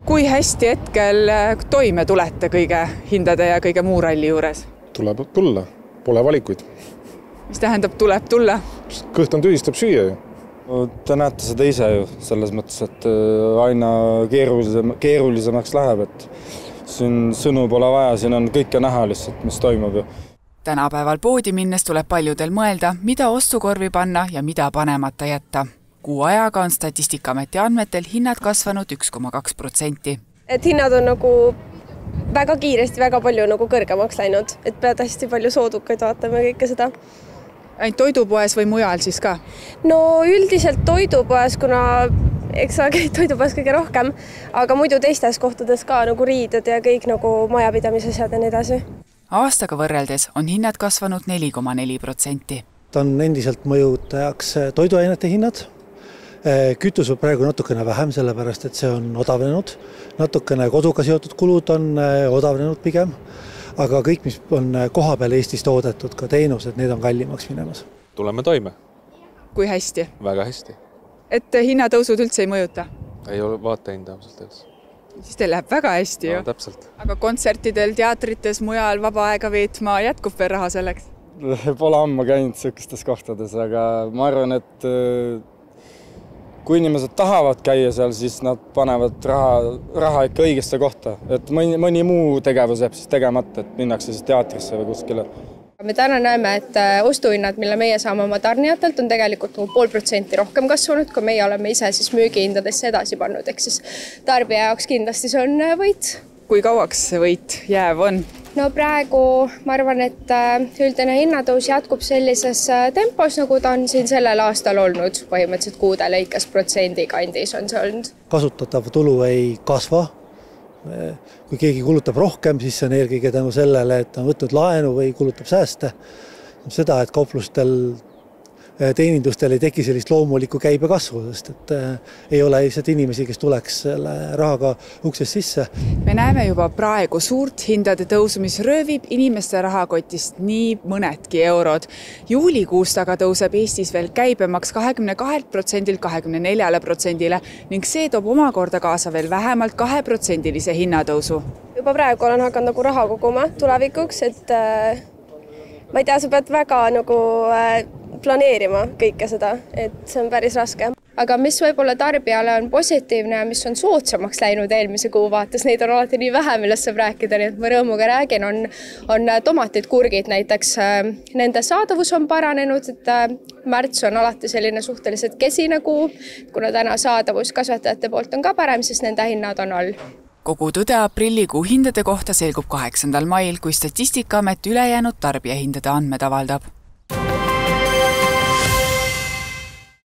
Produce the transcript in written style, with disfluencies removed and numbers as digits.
Kui hästi hetkel toime tulete kõige hindade ja kõige muu ralli juures? Tuleb tulla, pole valikuid. Mis tähendab tuleb tulla? Kõht on tühistab süüa ju. Te näete seda ise ju, selles mõttes, et aina keerulisemaks läheb, et siin sõnu pole vaja, siin on kõike näha lihtsalt, mis toimub ju. Tänapäeval poodi minnes tuleb paljudel mõelda, mida ostukorvi panna ja mida panemata jätta. Kuu ajaga on Statistikaameti andmetel hinnad kasvanud 1,2%. Et hinnad on nagu väga kiiresti väga palju nagu kõrgemaks läinud, et pead hästi palju soodukaid vaatama kõike seda. Ainult toidupoes või mujal siis ka? No üldiselt toidupoes, kuna eks sa käid toidupoes kõige rohkem, aga muidu teistes kohtades ka nagu riided ja kõik nagu majapidamisasjad ja nii edasi. Aastaga võrreldes on hinnad kasvanud 4,4%. Ta on endiselt mõjutajaks toiduainete hinnad. Kütus on praegu natukene vähem, sellepärast et see on odavnenud. Natukene koduga seotud kulud on odavnenud pigem, aga kõik, mis on koha peal Eestis toodetud, ka teenused, need on kallimaks minemas. Tuleme toime. Kui hästi? Väga hästi. Et hinnatõusud üldse ei mõjuta? Ei ole vaatehinda ausalt öeldes. Siis teil läheb väga hästi ju. No, täpselt. Aga kontsertidel, teatrites, mujal vaba aega veetma jätkub veel raha selleks? Pole ammu käinud sellistes kohtades, aga ma arvan, et kui inimesed tahavad käia seal, siis nad panevad raha ikka õigesse kohta. Et mõni muu tegevus jääb siis tegemata, et minnakse siis teatrisse või kuskile. Me täna näeme, et ostuhinnad, mille meie saame oma tarnijatelt, on tegelikult 0,5% rohkem kasvanud, kui meie oleme ise siis müügihindadesse edasi pannud. Ehk siis tarbija jaoks kindlasti see on võit. Kui kauaks see võit jääv on? No praegu ma arvan, et üldine hinnatõus jätkub sellises tempos, nagu ta on siin sellel aastal olnud. Põhimõtteliselt kuude lõikes protsendi kandis on see olnud. Kasutatav tulu ei kasva. Kui keegi kulutab rohkem, siis see on eelkõige tänu sellele, et on võtnud laenu või kulutab sääste. Seda, et kauplustel teenindustel ei teki sellist loomulikku käibe kasvu, sest et ei ole lihtsalt inimesi, kes tuleks selle rahaga uksest sisse. Me näeme juba praegu suurt hindade tõusu, mis röövib inimeste rahakotist nii mõnedki eurod. Juulikuust aga tõuseb Eestis veel käibemaks 22%-lt 24%-le ning see toob omakorda kaasa veel vähemalt 2%-lise hinnatõusu. Juba praegu olen hakanud nagu raha koguma tulevikuks, et ma ei tea, sa pead väga nagu planeerima kõike seda, et see on päris raske. Aga mis võib-olla tarbijale on positiivne ja mis on soodsamaks läinud eelmise kuu vaates, neid on alati nii vähe, millest saab rääkida, nii et ma rõõmuga räägin, on tomatid, kurgid näiteks. Nende saadavus on paranenud, et märts on alati selline suhteliselt kesine kuu, kuna täna saadavus kasvatajate poolt on ka parem, siis nende hinnad on all. Kogu tõde aprillikuu hindade kohta selgub 8. mail, kui Statistikaamet ülejäänud tarbijahindade andmed avaldab.